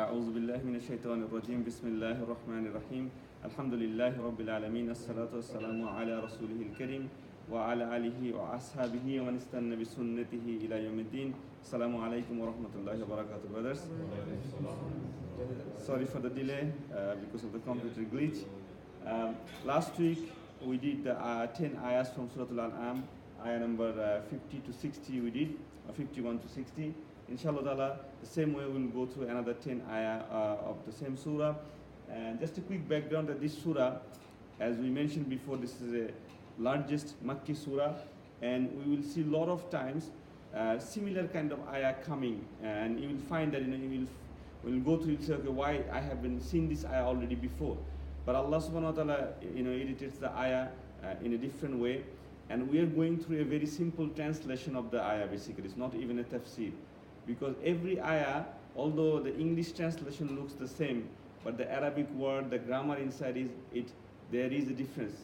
أعوذ بالله من الشيطان الرجيم بسم الله الرحمن الرحيم الحمد لله رب العالمين الصلاة والسلام على رسوله الكريم وعلى آله وأصحابه ومن استنى بسنته إلى يوم الدين السلام عليكم ورحمة الله وبركاته brothers. Sorry for the delay because of the computer glitch. Last week we did the 10 ayahs from Surah Al-Anaam, ayah number 50 to 60 we did, 51 to 60. Inshallah ta'ala, the same way we'll go through another 10 ayah of the same surah. And just a quick background that this surah, as we mentioned before, this is the largest Makki surah, and we will see a lot of times similar kind of ayah coming, and you will find that you will go through and say, okay, why I have been seen this ayah already before. But Allah subhanahu wa ta'ala edits the ayah in a different way, and we are going through a very simple translation of the ayah basically. It's not even a tafsir. Because every ayah, although the English translation looks the same, but the Arabic word, the grammar inside there is a difference,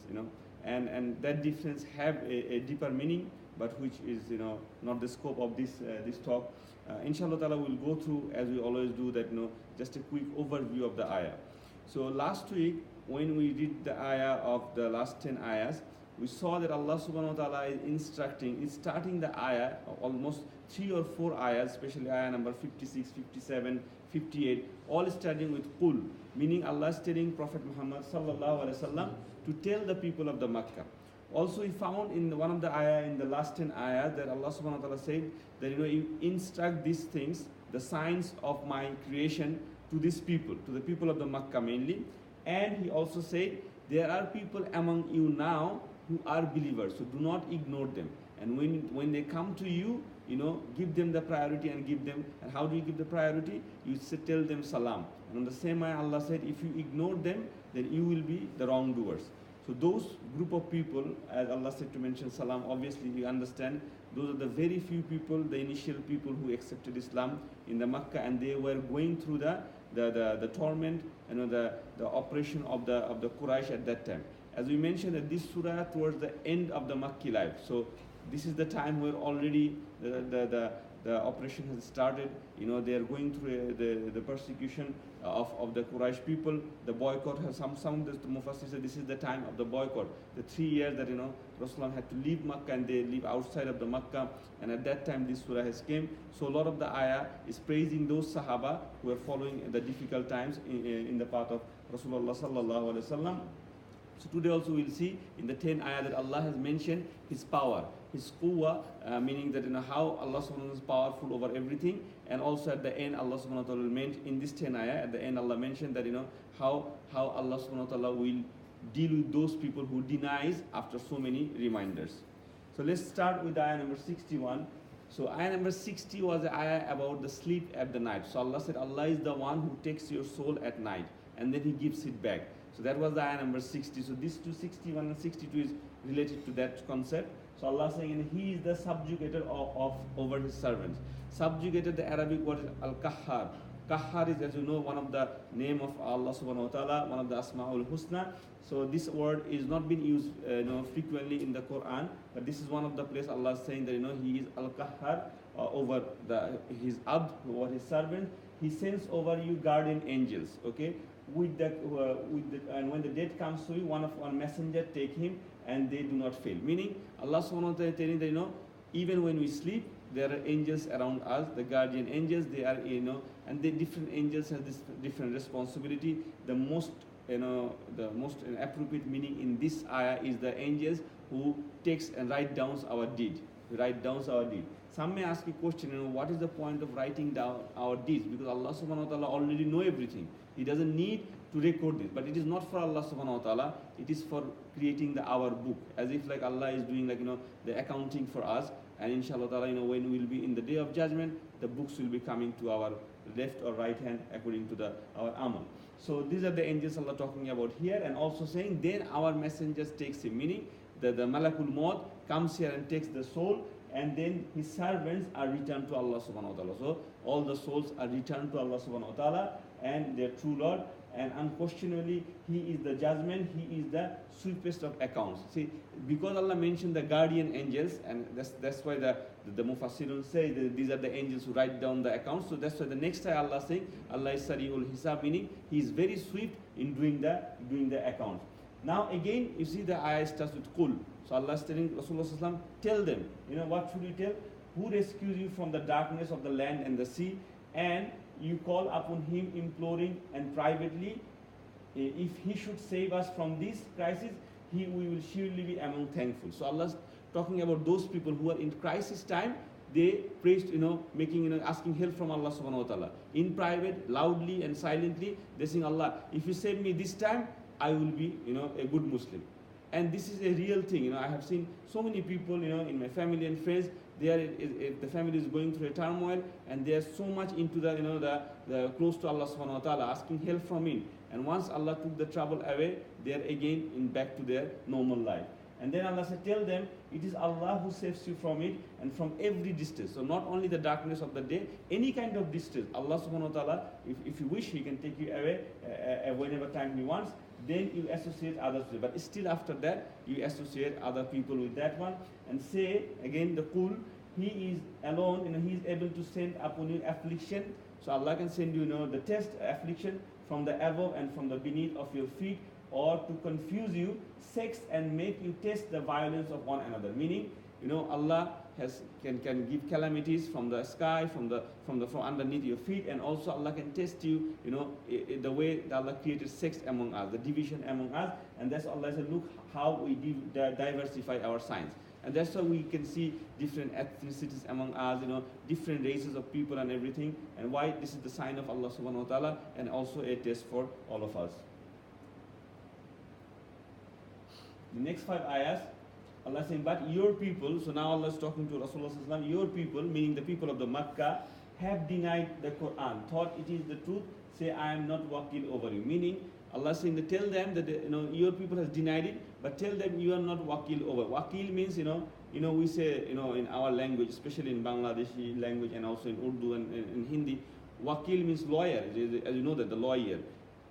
and that difference have a deeper meaning, but which is not the scope of this talk. Inshallah ta'ala we'll go through, as we always do, that just a quick overview of the ayah. So last week when we did the ayah of the last 10 ayahs, we saw that Allah subhanahu wa ta'ala is starting the ayah, almost 3 or 4 ayahs, especially ayah number 56, 57, 58, all starting with Qul, meaning Allah is telling Prophet Muhammad sallallahu alaihi wasallam to tell the people of the Makkah. Also we found in one of the ayah, in the last 10 ayahs, that Allah subhanahu wa ta'ala said that you instruct these things, the signs of my creation, to these people, to the people of the Makkah mainly. And he also said, there are people among you now who are believers, so do not ignore them. And when they come to you, give them the priority and give them. And how do you give the priority? You tell them salam. And on the same way, Allah said, if you ignore them, then you will be the wrongdoers. So those group of people, as Allah said to mention salam, obviously you understand, those are the very few people, the initial people who accepted Islam in the Makkah, and they were going through the torment, the oppression of the Quraysh at that time. As we mentioned, that this surah towards the end of the Makki life. So this is the time where already the oppression has started. They are going through the persecution of the Quraysh people. The boycott has some of the Mufassir said this is the time of the boycott. The 3 years that Rasulullah had to leave Makkah, and they live outside of the Makkah, and at that time this surah has came. So a lot of the ayah is praising those Sahaba who are following the difficult times in the path of Rasulullah sallallahu alaihi wasallam. So today also we'll see in the 10 ayah that Allah has mentioned His power, His quwwah, meaning that how Allah subhanahu wa ta'ala is powerful over everything. And also at the end Allah subhanahu wa ta'ala will mention, in this 10 ayah, at the end Allah mentioned that how Allah subhanahu wa ta'ala will deal with those people who denies after so many reminders. So let's start with ayah number 61. So ayah number 60 was the ayah about the sleep at the night. So Allah said Allah is the one who takes your soul at night and then He gives it back. So that was the ayah number 60. So these two, 61 and 62, is related to that concept. So Allah saying, and He is the subjugator of over His servants. Subjugator, the Arabic word is al-kahhar. Kahhar is, as you know, one of the name of Allah subhanahu wa ta'ala, one of the Asma'ul Husna. So this word is not been used frequently in the Quran, but this is one of the places Allah is saying that He is al-kahhar over His abd, over His servant. He sends over you guardian angels, okay? And when the death comes to you, one messenger take him, and they do not fail. Meaning, Allah subhanahu wa ta'ala is telling that even when we sleep, there are angels around us, the guardian angels. They are and the different angels have this different responsibility. The most appropriate meaning in this ayah is the angels who takes and write down our deed. Some may ask a question, what is the point of writing down our deeds? Because Allah subhanahu wa ta'ala already know everything. He doesn't need to record this. But it is not for Allah subhanahu wa ta'ala. It is for creating our book. As if like Allah is doing the accounting for us. And inshallah ta'ala, when we will be in the day of judgment, the books will be coming to our left or right hand according to our amal. So these are the angels Allah talking about here, and also saying then our messengers takes him, meaning the Malakul Maut comes here and takes the soul, and then his servants are returned to Allah subhanahu wa ta'ala. So all the souls are returned to Allah subhanahu wa ta'ala and their true Lord, and unquestionably he is the judgment, he is the sweetest of accounts. See, because Allah mentioned the guardian angels, and that's why the Mufassirun say that these are the angels who write down the accounts. So that's why the next time Allah saying Allah is Sari'ul Hisab, meaning he is very swift in doing the accounts. Now again you see the ayah starts with Qul. So Allah is telling Rasulullah, tell them, what should you tell? Who rescues you from the darkness of the land and the sea, and you call upon him imploring and privately. If he should save us from this crisis, we will surely be among thankful. So Allah is talking about those people who are in crisis time. They praised, asking help from Allah subhanahu wa ta'ala. In private, loudly and silently, they saying, Allah, if you save me this time, I will be, a good Muslim. And this is a real thing. I have seen so many people, in my family and friends, the family is going through a turmoil, and they are so much into the close to Allah subhanahu wa ta'ala, asking help from him. And once Allah took the trouble away, they are again back to their normal life. And then Allah said, tell them, it is Allah who saves you from it and from every distress. So not only the darkness of the day, any kind of distress. Allah subhanahu wa ta'ala, if you wish, He can take you away whenever time He wants. Then you associate others with it. But still after that, you associate other people with that one. And say, again, the Qul, He is alone, He is able to send upon you affliction. So Allah can send you, the test, affliction from the above and from the beneath of your feet, or to confuse you, sex, and make you test the violence of one another. Meaning, Allah can give calamities from the sky, from underneath your feet, and also Allah can test you, the way that Allah created sex among us, the division among us, and that's Allah said, look how we diversify our signs. And that's why we can see different ethnicities among us, different races of people and everything, and why this is the sign of Allah subhanahu wa ta'ala, and also a test for all of us. The next 5 ayahs, Allah is saying, but your people, so now Allah is talking to Rasulullah, your people, meaning the people of the Makkah, have denied the Quran, thought it is the truth, say, I am not wakil over you. Meaning, Allah is saying that tell them that your people has denied it, but tell them you are not wakil over. Wakil means, we say, in our language, especially in Bangladeshi language and also in Urdu and in Hindi, wakil means lawyer, as you know that, the lawyer.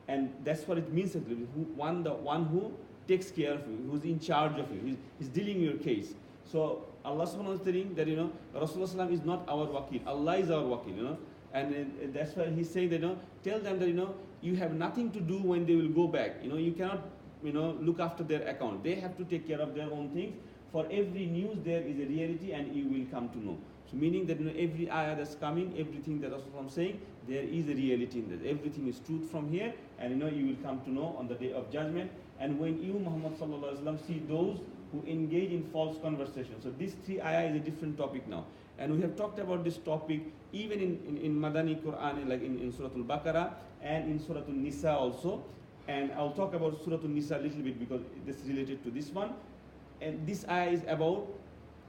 And that's what it means, the one who takes care of you, who's in charge of you, he's dealing your case. So Allah subhanahu wa ta'ala is telling that, Rasulullah is not our wakil, Allah is our wakil, and that's why he's saying that, tell them that, you have nothing to do when they will go back. You cannot, look after their account. They have to take care of their own things. For every news there is a reality, and you will come to know. So meaning that, every ayah that's coming, everything that Rasulullah is saying, there is a reality in that. Everything is truth from here, and you will come to know on the day of judgment. And when you, Muhammad sallallahu alaihi wasallam, see those who engage in false conversation. So these 3 ayah is a different topic now. And we have talked about this topic even in Madani Quran, like in Surah Al-Baqarah and in Surah Al-Nisa also. And I'll talk about Surah Al-Nisa a little bit because this is related to this one. And this ayah is about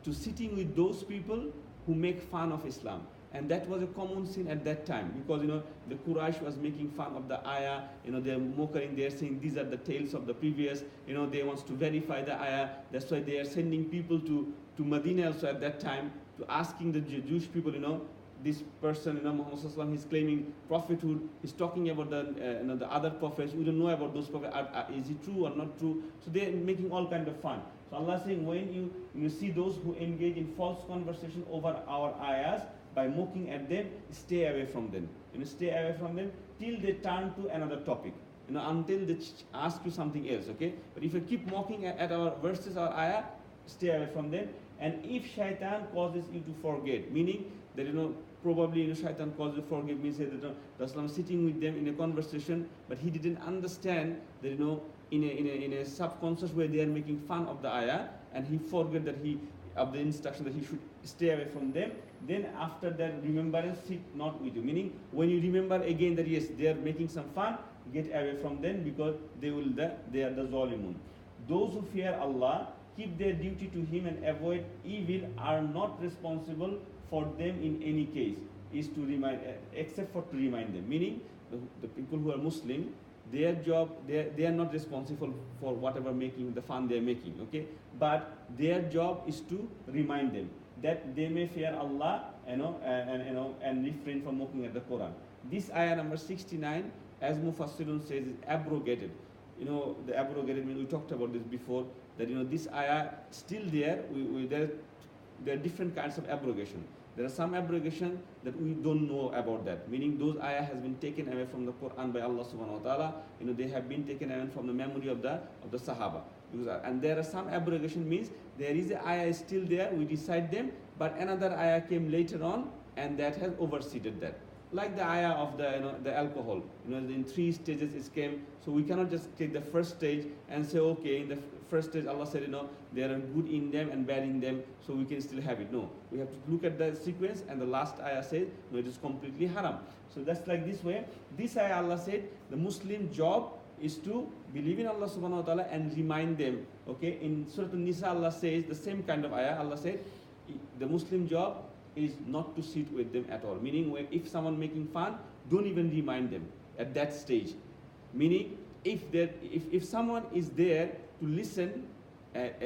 to sitting with those people who make fun of Islam. And that was a common sin at that time because, the Quraysh was making fun of the ayah, they're mocking, they're saying these are the tales of the previous, they want to verify the ayah. That's why they are sending people to Medina also at that time, to asking the Jewish people, this person, Muhammad sallallahu alaihi wasallam, he's claiming prophethood, he's talking about the other prophets, we don't know about those prophets, is it true or not true? So they're making all kind of fun. So Allah is saying, when you see those who engage in false conversation over our ayahs, by mocking at them, stay away from them. Stay away from them till they turn to another topic. Until they ask you something else, okay? But if you keep mocking at our verses, our ayah, stay away from them. And if shaitan causes you to forget, meaning that, probably shaitan causes you to forget, means that Rasulullah sitting with them in a conversation, but he didn't understand that, in a subconscious way they are making fun of the ayah, and he forgot that of the instruction that he should stay away from them. Then after that remembrance, sit not with you. Meaning when you remember again that yes, they are making some fun, get away from them because they are the zalimun. Those who fear Allah, keep their duty to Him and avoid evil, are not responsible for them in any case, is to remind, except for to remind them. Meaning the people who are Muslim, their job, they are not responsible for whatever making the fun they are making, okay? But their job is to remind them. that they may fear Allah, and refrain from mocking at the Quran. This ayah number 69, as Mufassirun says, is abrogated. The abrogated means, we talked about this before, that this ayah still there. There are different kinds of abrogation. There are some abrogation that we don't know about that, meaning those ayah has been taken away from the Quran by Allah subhanahu wa ta'ala. They have been taken away from the memory of the Sahaba. And there are some abrogation means there is a ayah still there, we recite them, but another ayah came later on and that has overseeded that. Like the ayah of the alcohol, in 3 stages it came, so we cannot just take the first stage and say, okay, in the first stage Allah said, there are good in them and bad in them, so we can still have it. No, we have to look at the sequence, and the last ayah says, no, it is completely haram. So that's like this way. This ayah Allah said, the Muslim job is to believe in Allah subhanahu wa ta'ala and remind them. Okay, in Surah An-Nisa Allah says the same kind of ayah. Allah said, the Muslim job is not to sit with them at all. Meaning, if someone making fun, don't even remind them at that stage. Meaning, if someone is there to listen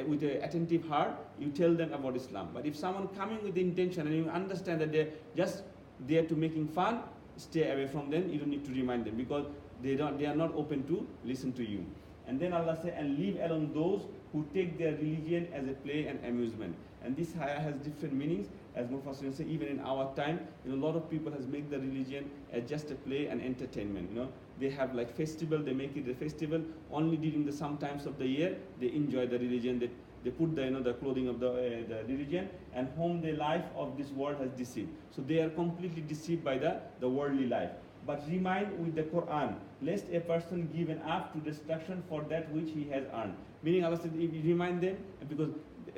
with an attentive heart, you tell them about Islam. But if someone coming with the intention and you understand that they're just there to making fun, stay away from them. You don't need to remind them, because they are not open to listen to you. And then Allah said, and leave alone those who take their religion as a play and amusement. And this ayah has different meanings. As Mufassirun say, even in our time, a lot of people has made the religion as just a play and entertainment. They have like festival, they make it a festival only during the some times of the year. They enjoy the religion. They put the clothing of the religion, and whom the life of this world has deceived. So they are completely deceived by the worldly life. But remind with the Quran, lest a person given up to destruction for that which he has earned. Meaning Allah said, if you remind them, because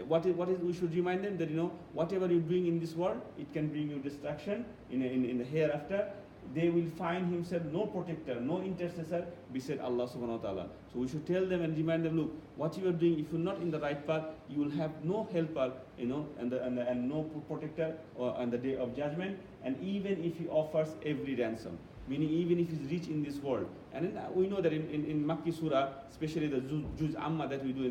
what is we should remind them that whatever you're doing in this world, it can bring you destruction in the hereafter. They will find himself no protector, no intercessor beside Allah subhanahu wa ta'ala. So we should tell them and remind them, look, what you are doing, if you're not in the right path, you will have no helper, and no protector on the day of judgment. And even if he offers every ransom, meaning even if he's rich in this world. And then we know that in Makki Surah, especially the Juz Amma that we do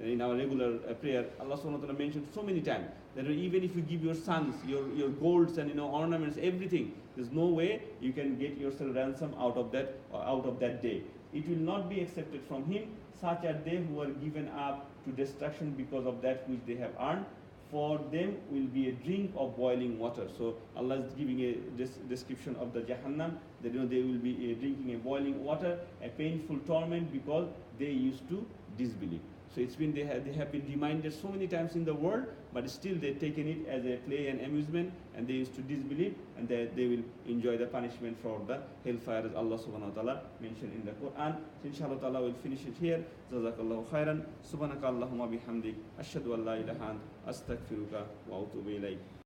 in our regular prayer, Allah subhanahu wa ta'ala mentioned so many times that even if you give your sons, your golds and ornaments, everything, there's no way you can get yourself ransom out of that day. It will not be accepted from him. Such are they who are given up to destruction because of that which they have earned. For them will be a drink of boiling water. So Allah is giving a description of the Jahannam, that they will be drinking a boiling water, a painful torment, because they used to disbelieve. So it's been they have been reminded so many times in the world, but still they've taken it as a play and amusement, and they used to disbelieve, and they will enjoy the punishment for the hellfire, as Allah subhanahu wa ta'ala mentioned in the Quran. So inshallah ta'ala we'll finish it here. Jazakallahu khairan. Subhanaka Allahumma bihamdik. Ashhadu an la ilaha ant. Astaghfiruka wa atubu ilayk.